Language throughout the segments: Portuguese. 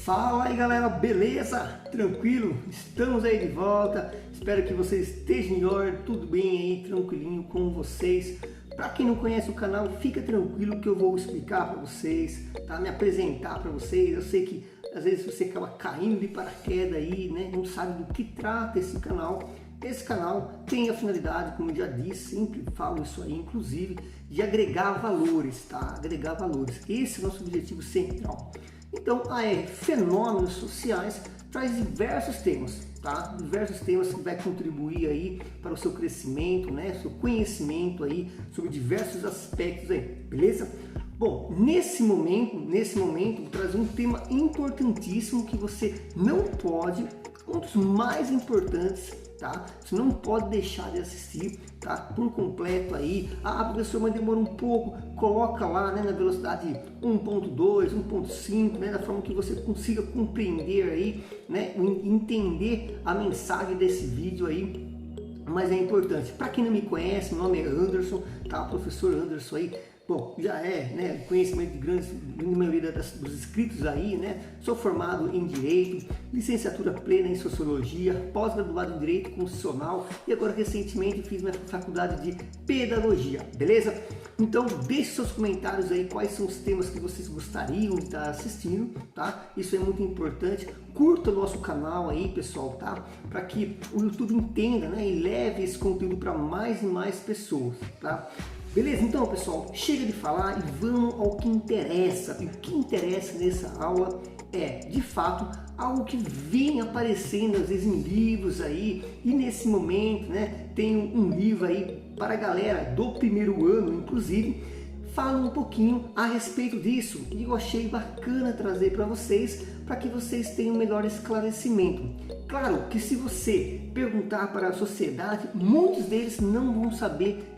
Fala aí galera, beleza? Tranquilo? Estamos aí de volta, espero que vocês estejam melhor, tudo bem aí, tranquilinho com vocês. Para quem não conhece o canal, fica tranquilo que eu vou explicar para vocês, tá? Me apresentar para vocês. Eu sei que às vezes você acaba caindo de paraquedas aí, né? Não sabe do que trata esse canal. Esse canal tem a finalidade, como eu já disse, sempre falo isso aí, inclusive, de agregar valores, tá? Agregar valores. Esse é o nosso objetivo central. Então, a AR Fenômenos Sociais traz diversos temas, tá? Diversos temas que vai contribuir aí para o seu crescimento, né? Seu conhecimento aí sobre diversos aspectos aí, beleza? Bom, nesse momento, vou trazer um tema importantíssimo que você não pode, um dos mais importantes, tá? Você não pode deixar de assistir, tá? Por completo aí. Ah, professor, mas demora um pouco. Coloca lá, né, na velocidade 1.2, 1.5, né, da forma que você consiga compreender aí, né, entender a mensagem desse vídeo aí. Mas é importante. Para quem não me conhece, meu nome é Anderson, tá? Professor Anderson aí. Bom, já é, né, conhecimento de grande maioria dos inscritos aí, né? Sou formado em Direito, licenciatura plena em Sociologia, pós-graduado em Direito Constitucional e agora recentemente fiz minha faculdade de Pedagogia, beleza? Então deixe seus comentários aí, quais são os temas que vocês gostariam de estar assistindo, tá? Isso é muito importante. Curta o nosso canal aí, pessoal, tá? Para que o YouTube entenda, né, e leve esse conteúdo para mais e mais pessoas, tá? Beleza? Então, pessoal, chega de falar e vamos ao que interessa. E o que interessa nessa aula é, de fato, algo que vem aparecendo às vezes em livros aí. E nesse momento, né, tem um livro aí para a galera do primeiro ano, inclusive, fala um pouquinho a respeito disso. E eu achei bacana trazer para que vocês tenham um melhor esclarecimento. Claro que se você perguntar para a sociedade, muitos deles não vão saber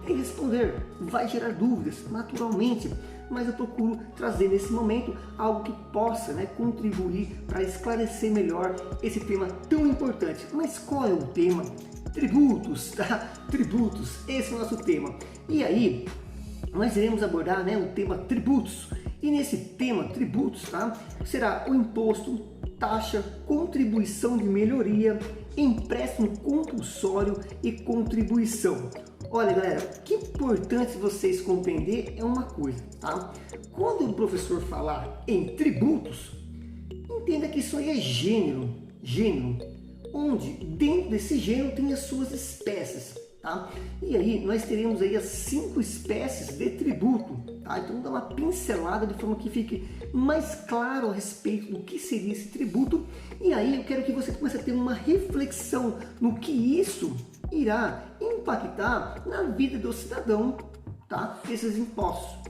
responder, vai gerar dúvidas naturalmente, mas eu procuro trazer nesse momento algo que possa, né, contribuir para esclarecer melhor esse tema tão importante. Mas qual é o tema? Tributos, tá? Tributos, esse é o nosso tema. E aí nós iremos abordar, né, o tema tributos. E nesse tema tributos, tá, será o imposto, taxa, contribuição de melhoria, empréstimo compulsório e contribuição. Olha galera, o que é importante vocês compreender é uma coisa, tá? Quando o professor falar em tributos, entenda que isso aí é gênero, onde dentro desse gênero tem as suas espécies, tá? E aí nós teremos aí as 5 espécies de tributo, tá? Então vamos dar uma pincelada de forma que fique mais claro a respeito do que seria esse tributo. E aí eu quero que você comece a ter uma reflexão no que isso irá impactar na vida do cidadão, tá? Esses impostos.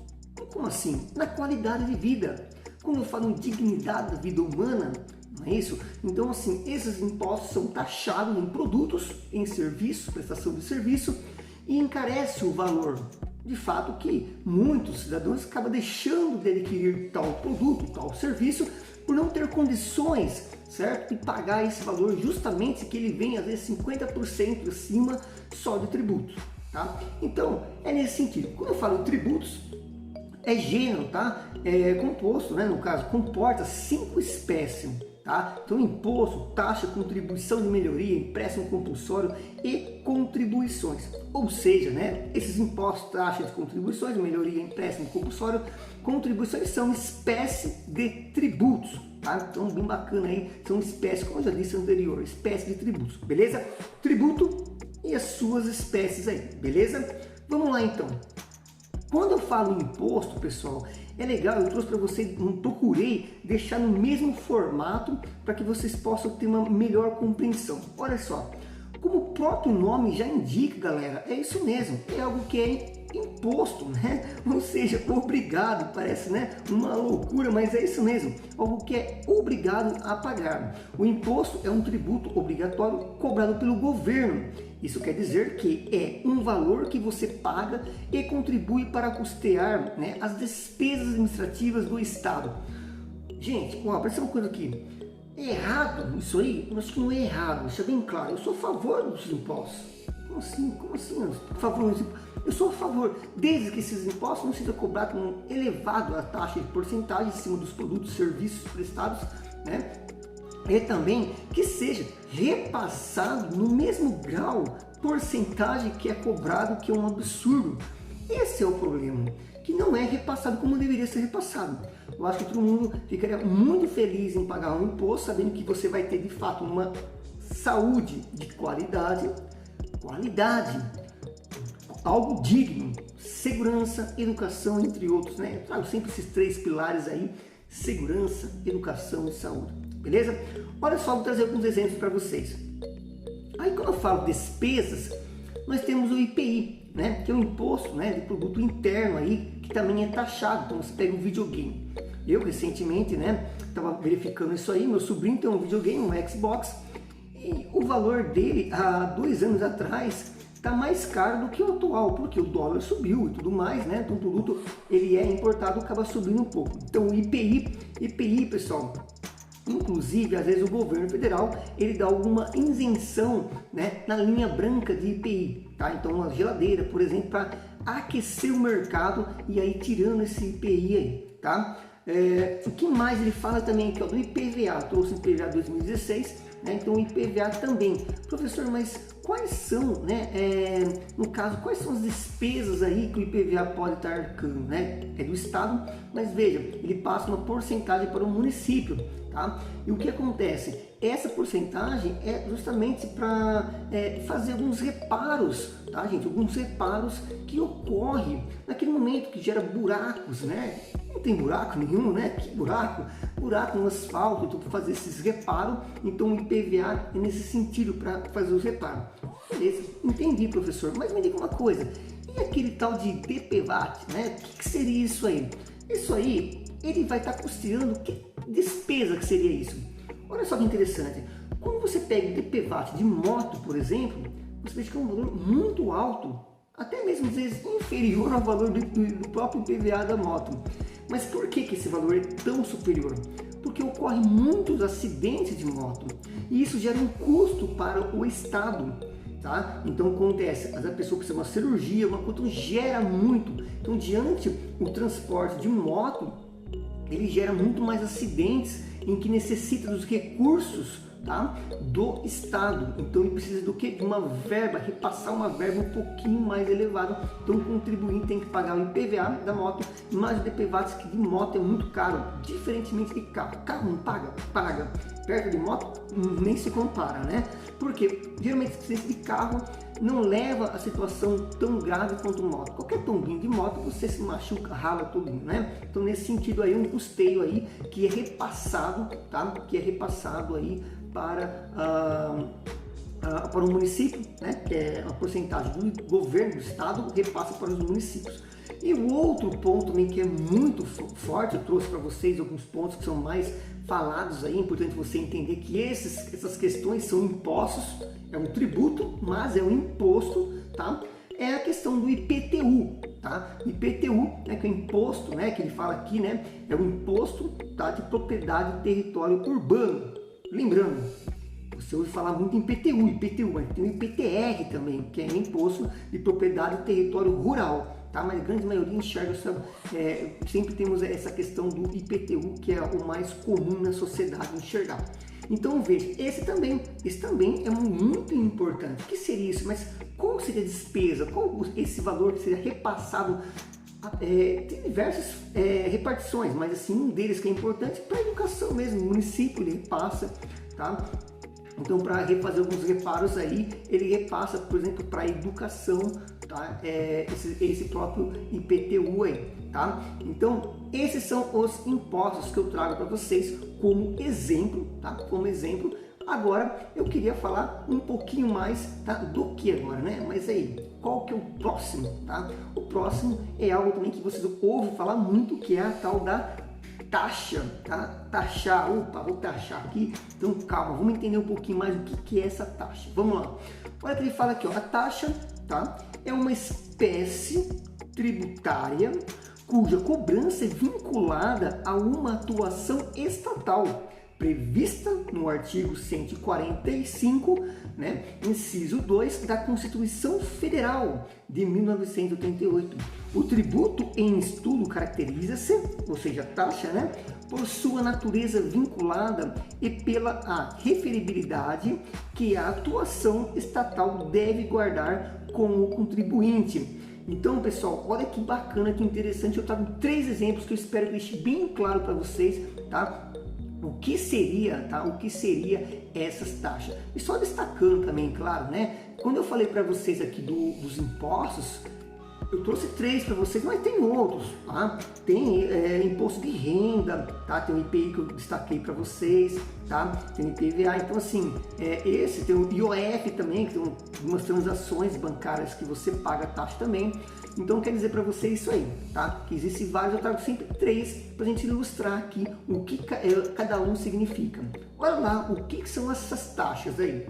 Como assim? Na qualidade de vida. Quando eu falo em dignidade da vida humana, não é isso? Então, assim, esses impostos são taxados em produtos, em serviços, prestação de serviço, e encarece o valor. De fato que muitos cidadãos acabam deixando de adquirir tal produto, tal serviço, por não ter condições, certo, de pagar esse valor, justamente que ele vem às vezes 50% acima só de tributos, tá? Então é nesse sentido. Quando eu falo tributos, é gênero, tá? É composto, né? No caso, comporta 5 espécies, tá? Então imposto, taxa, contribuição de melhoria, empréstimo compulsório e contribuições. Ou seja, né, esses impostos, taxas, contribuições, melhoria, empréstimo compulsório, contribuições são espécie de tributos, tá? Então bem bacana aí, são espécies, como eu já disse anterior, espécie de tributos, beleza? Tributo e as suas espécies aí, beleza? Vamos lá então. Quando eu falo em imposto, pessoal, é legal, eu trouxe para vocês, procurei deixar no mesmo formato para que vocês possam ter uma melhor compreensão. Olha só, como o próprio nome já indica, galera, é isso mesmo, é algo que é imposto, né? Ou seja, obrigado, parece, né, uma loucura, mas é isso mesmo, algo que é obrigado a pagar. O imposto é um tributo obrigatório cobrado pelo governo. Isso quer dizer que é um valor que você paga e contribui para custear, né, as despesas administrativas do Estado. Gente, ó, parece uma coisa aqui. É errado isso aí? Eu acho que não é errado, deixa bem claro. Eu sou a favor dos impostos. Como assim? Como assim? Por favor, eu sou a favor, desde que esses impostos não sejam cobrados com elevado a taxa de porcentagem em cima dos produtos e serviços prestados, né? E também que seja repassado no mesmo grau, porcentagem que é cobrado, que é um absurdo. Esse é o problema, que não é repassado como deveria ser repassado. Eu acho que todo mundo ficaria muito feliz em pagar um imposto, sabendo que você vai ter de fato uma saúde de qualidade, algo digno, segurança, educação, entre outros, né? Eu trago sempre esses 3 pilares aí: segurança, educação e saúde, beleza? Olha só, vou trazer alguns exemplos para vocês. Aí quando eu falo despesas, nós temos o IPI, né? Que é o imposto, né, de produto interno aí, que também é taxado. Então você pega um videogame. Eu recentemente, né, estava verificando isso aí, meu sobrinho tem um videogame, um Xbox, e o valor dele há 2 anos atrás está mais caro do que o atual, porque o dólar subiu e tudo mais, né? Então o produto ele é importado, acaba subindo um pouco. Então o IPI, pessoal, inclusive às vezes o governo federal ele dá alguma isenção, né, na linha branca de IPI, tá? Então uma geladeira, por exemplo, para aquecer o mercado, e aí tirando esse IPI aí, tá? O que mais ele fala também aqui, ó, do IPVA, trouxe o IPVA 2016, né? Então o IPVA também. Professor, mas quais são, né, no caso, quais são as despesas aí que o IPVA pode estar arcando, né? É do Estado, mas veja, ele passa uma porcentagem para o município, tá? E o que acontece? Essa porcentagem é justamente para fazer alguns reparos, tá, gente? Alguns reparos que ocorrem naquele momento, que gera buracos, né? Não tem buraco nenhum, né? Que buraco? Buraco no asfalto, então para fazer esses reparos, então o IPVA é nesse sentido, para fazer os reparos. Beleza, entendi, professor, mas me diga uma coisa, e aquele tal de DPVAT, né? O que seria isso aí? Isso aí, ele vai estar custeando que despesa que seria isso? Olha só que interessante, quando você pega o DPVAT de moto, por exemplo, você vê que é um valor muito alto, até mesmo às vezes inferior ao valor do próprio IPVA da moto. Mas por que esse valor é tão superior? Porque ocorrem muitos acidentes de moto e isso gera um custo para o Estado, tá? Então acontece, a pessoa precisa de uma cirurgia, uma coisa, gera muito. Então diante o transporte de moto, ele gera muito mais acidentes em que necessita dos recursos, tá, do Estado. Então ele precisa do que? De uma verba, repassar uma verba um pouquinho mais elevada. Então o contribuinte tem que pagar o IPVA da moto, mas o DPVAT que de moto é muito caro, diferentemente de carro. Carro não paga? Paga. Perto de moto nem se compara, né? Porque geralmente o acidente de carro não leva a situação tão grave quanto moto. Qualquer tombinho de moto você se machuca, rala tudo, né? Então nesse sentido aí, um custeio aí que é repassado, tá? Que é repassado aí para o município, né? Que é a porcentagem do governo, do estado, repassa para os municípios. E o outro ponto também que é muito forte, eu trouxe para vocês alguns pontos que são mais falados aí, é importante você entender que essas questões são impostos, é um tributo, mas é um imposto, tá? É a questão do IPTU, tá? IPTU, né, que é o imposto, né, que ele fala aqui, né, é o imposto, tá, de propriedade e território urbano. Lembrando, você ouve falar muito em IPTU, mas tem o IPTR também, que é imposto de propriedade e território rural. Tá? Mas a grande maioria enxerga, sempre temos essa questão do IPTU, que é o mais comum na sociedade enxergar. Então veja, esse também é muito importante. O que seria isso? Mas qual seria a despesa? Qual esse valor que seria repassado? Tem diversas repartições, mas assim, um deles que é importante para a educação mesmo, o município ele repassa, tá? Então, para refazer alguns reparos aí, ele repassa, por exemplo, para a educação, tá? Esse próprio IPTU aí, tá? Então, esses são os impostos que eu trago para vocês como exemplo, tá? Como exemplo. Agora, eu queria falar um pouquinho mais, tá? Do que agora, né? Mas aí, qual que é o próximo, tá? O próximo é algo também que vocês ouvem falar muito, que é a tal da taxa, tá? Taxar, vou taxar aqui, então calma, vamos entender um pouquinho mais o que é essa taxa. Vamos lá, olha que ele fala aqui, ó, a taxa, tá? É uma espécie tributária cuja cobrança é vinculada a uma atuação estatal, prevista no artigo 145, né, inciso 2 da Constituição Federal de 1988. O tributo em estudo caracteriza-se, ou seja, taxa, né, por sua natureza vinculada e pela a referibilidade que a atuação estatal deve guardar com o contribuinte. Então, pessoal, olha que bacana, que interessante. Eu trago 3 exemplos que eu espero que deixe bem claro para vocês, tá? O que seria, tá? O que seria essas taxas. E só destacando também, claro, né? Quando eu falei para vocês aqui dos impostos, eu trouxe 3 para vocês, mas tem outros, tá? Tem imposto de renda, tá? Tem o IPI que eu destaquei para vocês, tá? Tem o IPVA, então assim, esse tem o IOF também, que tem algumas transações bancárias que você paga taxa também. Então quer dizer para vocês isso aí, tá? Que existem vários, eu trago sempre 3 para a gente ilustrar aqui o que cada um significa. Olha lá, o que são essas taxas aí?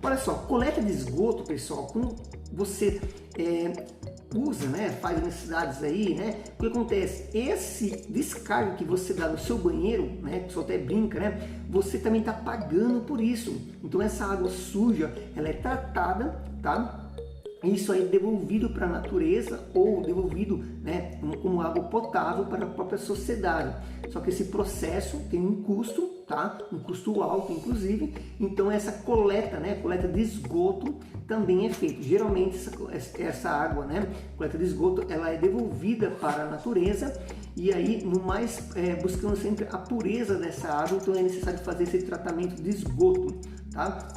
Olha só, coleta de esgoto, pessoal, como você usa, né, faz necessidades aí, né, o que acontece? Esse descarga que você dá no seu banheiro, né, que só até brinca, né, você também está pagando por isso. Então essa água suja, ela é tratada, tá? Isso aí é devolvido para a natureza ou devolvido, né, como água potável para a própria sociedade. Só que esse processo tem um custo, tá? Um custo alto, inclusive. Então essa coleta, né, coleta de esgoto também é feita. Geralmente essa água, né, coleta de esgoto, ela é devolvida para a natureza e aí no mais buscando sempre a pureza dessa água. Então é necessário fazer esse tratamento de esgoto, tá?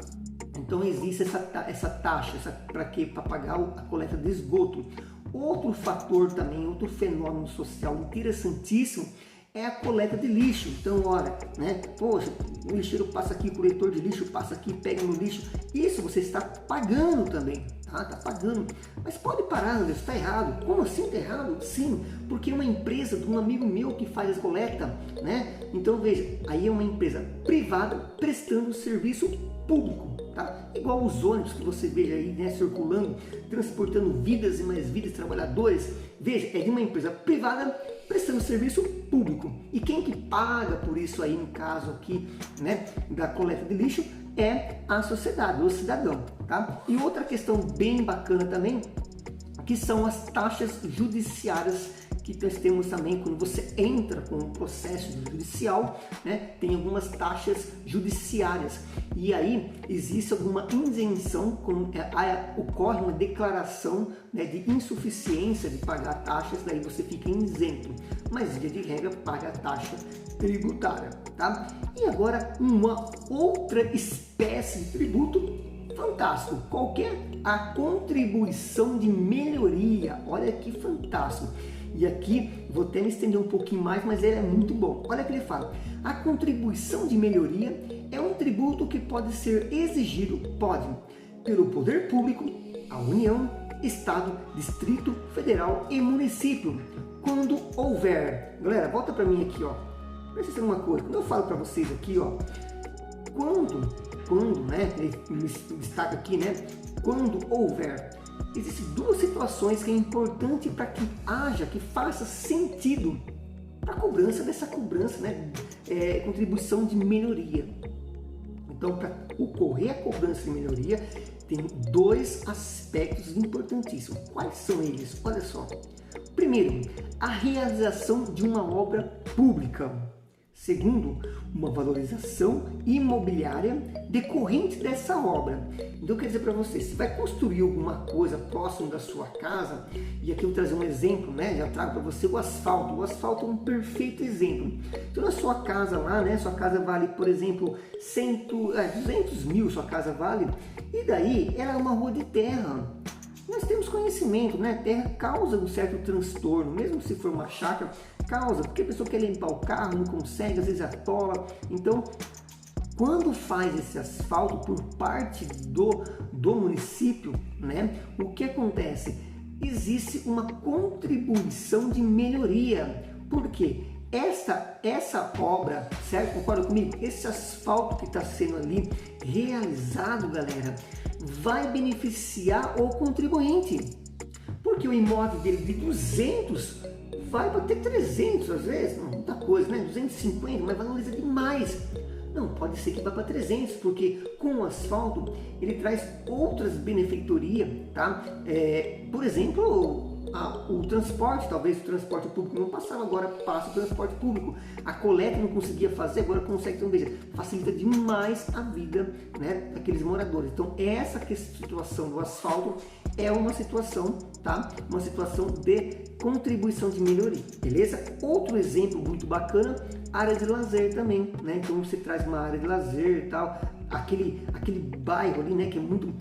Então existe essa taxa, para quê? Para pagar a coleta de esgoto. Outro fator também, outro fenômeno social interessantíssimo é a coleta de lixo. Então, olha, né? Poxa, o lixeiro passa aqui, o coletor de lixo passa aqui, pega no lixo. Isso você está pagando também, tá? Está pagando. Mas pode parar, Anderson, está errado. Como assim está errado? Sim, porque é uma empresa de um amigo meu que faz a coleta, né? Então, veja, aí é uma empresa privada prestando serviço público. Tá? Igual os ônibus que você veja aí, né, circulando, transportando vidas e mais vidas de trabalhadores. Veja, é de uma empresa privada prestando serviço público. E quem que paga por isso aí, no caso aqui, né, da coleta de lixo, é a sociedade, o cidadão. Tá? E outra questão bem bacana também, que são as taxas judiciárias que nós temos também quando você entra com um processo judicial, né? Tem algumas taxas judiciárias e aí existe alguma isenção, ocorre uma declaração, né, de insuficiência de pagar taxas, daí você fica isento, mas via de regra paga a taxa tributária, tá? E agora uma outra espécie de tributo fantástico, qual que é? A contribuição de melhoria. Olha que fantástico. E aqui vou até me estender um pouquinho mais, mas ele é muito bom. Olha o que ele fala. A contribuição de melhoria é um tributo que pode ser exigido, pelo poder público, a União, Estado, Distrito Federal e município, quando houver. Galera, volta para mim aqui, ó. Presta atenção uma coisa. Quando eu falo para vocês aqui, ó, quando, né, ele destaca aqui, né, quando houver. Existem 2 situações que é importante para que que faça sentido para a cobrança dessa cobrança, né, contribuição de melhoria. Então, para ocorrer a cobrança de melhoria, tem 2 aspectos importantíssimos. Quais são eles? Olha só. Primeiro, a realização de uma obra pública. Segundo, uma valorização imobiliária decorrente dessa obra. Então, quer dizer para você, se vai construir alguma coisa próximo da sua casa, e aqui eu vou trazer um exemplo, né? Já trago para você o asfalto. O asfalto é um perfeito exemplo. Então, na sua casa lá, né? Sua casa vale, por exemplo, 200 mil, sua casa vale, e daí ela é uma rua de terra. Nós temos conhecimento, né? Terra causa um certo transtorno, mesmo se for uma chácara, causa, porque a pessoa quer limpar o carro, não consegue, às vezes atola. Então, quando faz esse asfalto por parte do município, né? O que acontece? Existe uma contribuição de melhoria. Por quê? Essa obra, certo? Concorda comigo? Esse asfalto que está sendo ali realizado, galera, vai beneficiar o contribuinte. Porque o imóvel dele de 200 vai bater 300 às vezes, muita coisa, né? 250, mas valoriza demais. Não, pode ser que vá para 300, porque com o asfalto ele traz outras benefeitorias, tá? Por exemplo, o transporte, talvez o transporte público não passava, agora passa o transporte público. A coleta não conseguia fazer, agora consegue. Então veja, facilita demais a vida, né, daqueles moradores. Então essa situação do asfalto é uma situação, tá? Uma situação de contribuição de melhoria, beleza? Outro exemplo muito bacana, área de lazer também, né? Então você traz uma área de lazer e tal, aquele bairro ali, né, que é muito...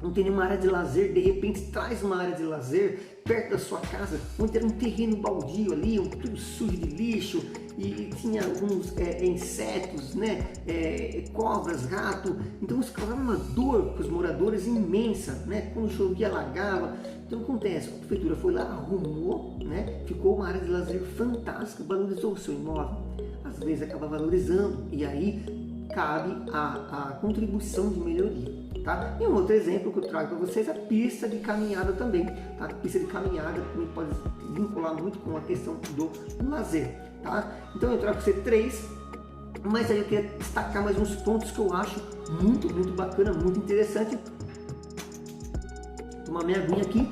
não tem nenhuma área de lazer, de repente traz uma área de lazer perto da sua casa, onde era um terreno baldio ali, tudo sujo de lixo, e tinha alguns insetos, né, cobras, rato. Então isso causava uma dor para os moradores imensa, né, quando chovia alagava. Então acontece, a prefeitura foi lá, arrumou, né, ficou uma área de lazer fantástica, valorizou o seu imóvel, às vezes acaba valorizando, e aí cabe a contribuição de melhoria. Tá? E um outro exemplo que eu trago para vocês é a pista de caminhada também. Tá? A pista de caminhada também pode vincular muito com a questão do lazer. Tá? Então eu trago para você 3, mas aí eu quero destacar mais uns pontos que eu acho muito bacana, muito interessante. Vou tomar minha aguinha aqui.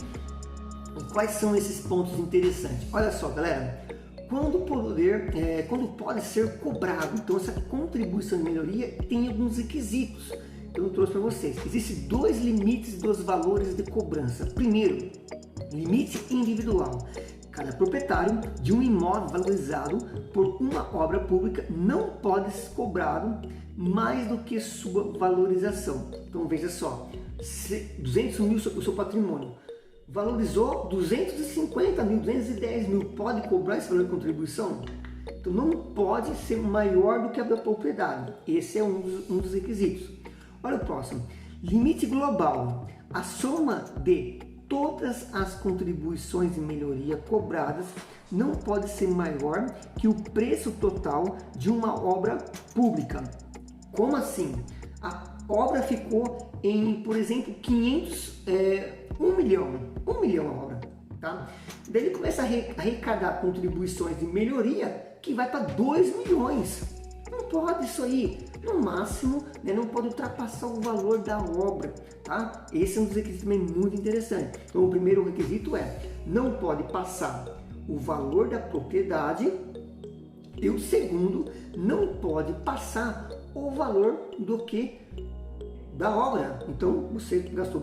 Quais são esses pontos interessantes? Olha só, galera. Quando pode ser cobrado, então essa contribuição de melhoria tem alguns requisitos que eu trouxe para vocês. Existem 2 limites dos valores de cobrança. Primeiro, limite individual. Cada proprietário de um imóvel valorizado por uma obra pública não pode ser cobrado mais do que sua valorização. Então veja só, 200 mil o seu patrimônio, valorizou 250 mil, 210 mil, pode cobrar esse valor de contribuição? Então não pode ser maior do que a da propriedade. Esse é um dos requisitos. Olha o próximo. Limite global. A soma de todas as contribuições de melhoria cobradas não pode ser maior que o preço total de uma obra pública. Como assim? A obra ficou em, por exemplo, 1 milhão a obra, tá? Daí ele começa a arrecadar contribuições de melhoria que vai para 2 milhões. Não pode isso aí. No máximo, né, não pode ultrapassar o valor da obra, tá? Esse é um dos requisitos também muito interessante. Então, o primeiro requisito é, não pode passar o valor da propriedade, e o segundo, não pode passar o valor da obra. Então, você gastou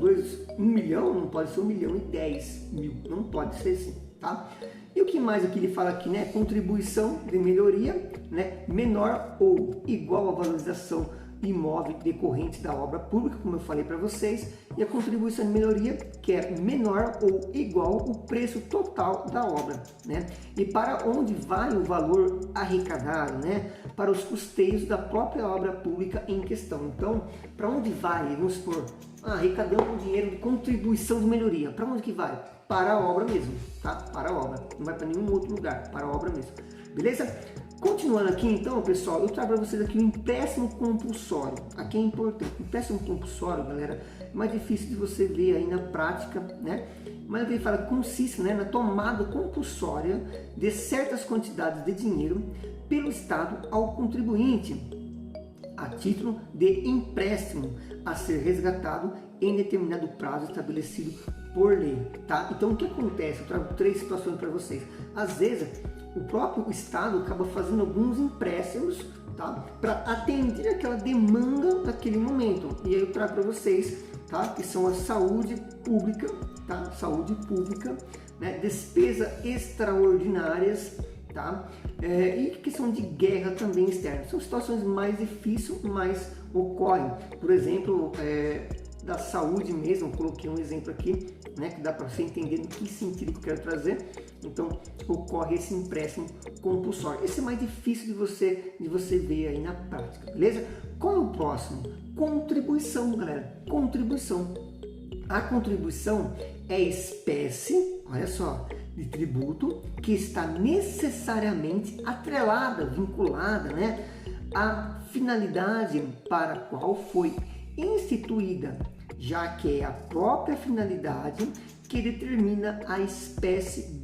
1 milhão, não pode ser 1.010.000, não pode ser assim, tá? E o que mais aqui ele fala aqui, né? Contribuição de melhoria, né? Menor ou igual à valorização imóvel decorrente da obra pública, como eu falei para vocês, e a contribuição de melhoria, que é menor ou igual ao preço total da obra, né? E para onde vai o valor arrecadado, né? Para os custeios da própria obra pública em questão. Então, para onde vai? Vamos supor, arrecadando dinheiro de contribuição de melhoria. Para onde que vai? Para a obra mesmo, tá? Para a obra. Não vai para nenhum outro lugar, para a obra mesmo. Beleza? Continuando aqui então, pessoal, eu trago para vocês aqui o empréstimo compulsório. Aqui é importante. O empréstimo compulsório, galera, é mais difícil de você ver aí na prática, né? Mas ele fala que consiste, né, na tomada compulsória de certas quantidades de dinheiro pelo Estado ao contribuinte, a título de empréstimo a ser resgatado em determinado prazo estabelecido por lei, tá? Então o que acontece? Eu trago 3 situações para vocês. Às vezes o próprio Estado acaba fazendo alguns empréstimos, tá? Para atender aquela demanda naquele momento. E aí eu trago para vocês, tá? Que são a saúde pública, tá? Saúde pública, né? Despesas extraordinárias, tá? E questão de guerra também externa. São situações mais difíceis, mas ocorrem. Por exemplo, da saúde mesmo, eu coloquei um exemplo aqui, né, que dá para você entender em que sentido que eu quero trazer. Então, ocorre esse empréstimo compulsório. Esse é mais difícil de você ver aí na prática, beleza? Qual é o próximo? Contribuição, galera. Contribuição. A contribuição é espécie, olha só, de tributo que está necessariamente atrelada, vinculada, né, à finalidade para a qual foi instituída, já que é a própria finalidade que determina a espécie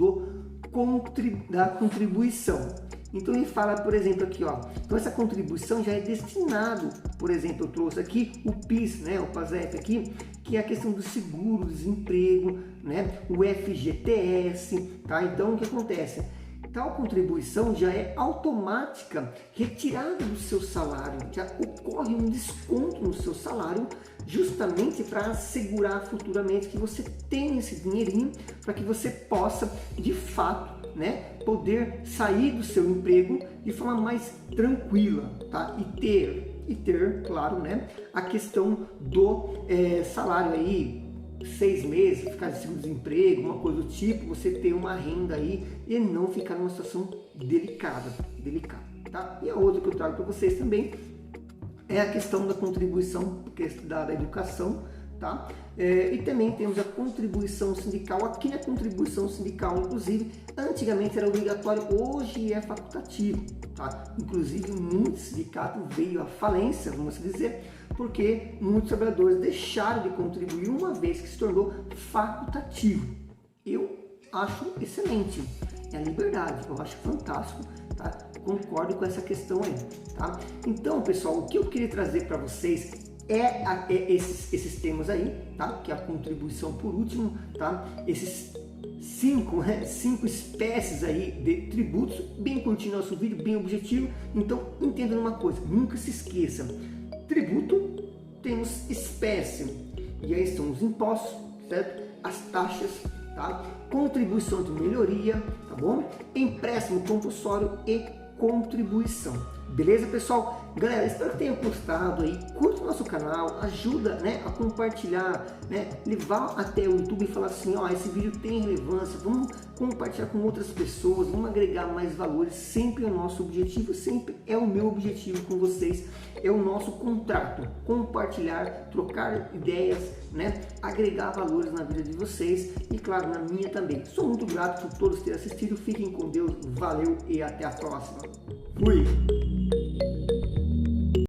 da contribuição. Então ele fala, por exemplo, aqui, ó, então essa contribuição já é destinado, por exemplo, eu trouxe aqui o PIS, né, o PASEP aqui, que é a questão do seguro-desemprego, né, o FGTS, tá? Então o que acontece? Tal contribuição já é automática, retirada do seu salário, já ocorre um desconto no seu salário, justamente para assegurar futuramente que você tenha esse dinheirinho, para que você possa, de fato, né, poder sair do seu emprego de forma mais tranquila, tá? E ter, claro, né, a questão do salário aí, 6 meses, ficar de seguro-desemprego, uma coisa do tipo, você ter uma renda aí e não ficar numa situação delicada, tá? E a outra que eu trago para vocês também é a questão da contribuição da educação, tá? E também temos a contribuição sindical. Aqui na contribuição sindical, inclusive, antigamente era obrigatório, hoje é facultativo, tá? Inclusive, muitos sindicatos veio à falência, vamos dizer, porque muitos trabalhadores deixaram de contribuir uma vez que se tornou facultativo. Eu acho excelente, é a liberdade, eu acho fantástico, tá? Concordo com essa questão aí, tá? Então, pessoal, o que eu queria trazer para vocês esses temas aí, tá? Que é a contribuição por último, tá? Esses cinco espécies aí de tributos, bem curtinho nosso vídeo, bem objetivo. Então, entenda uma coisa, nunca se esqueça, tributo, temos espécie, e aí estão os impostos, certo? As taxas, tá? Contribuição de melhoria, tá bom? Empréstimo compulsório e contribuição. Beleza, pessoal? Galera, espero que tenham gostado aí. Curta o nosso canal, ajuda, né, a compartilhar, né, levar até o YouTube e falar assim, ó, esse vídeo tem relevância, vamos compartilhar com outras pessoas, vamos agregar mais valores. Sempre é o nosso objetivo, sempre é o meu objetivo com vocês, é o nosso contrato, compartilhar, trocar ideias, né, agregar valores na vida de vocês e, claro, na minha também. Sou muito grato por todos terem assistido, fiquem com Deus, valeu e até a próxima. Fui!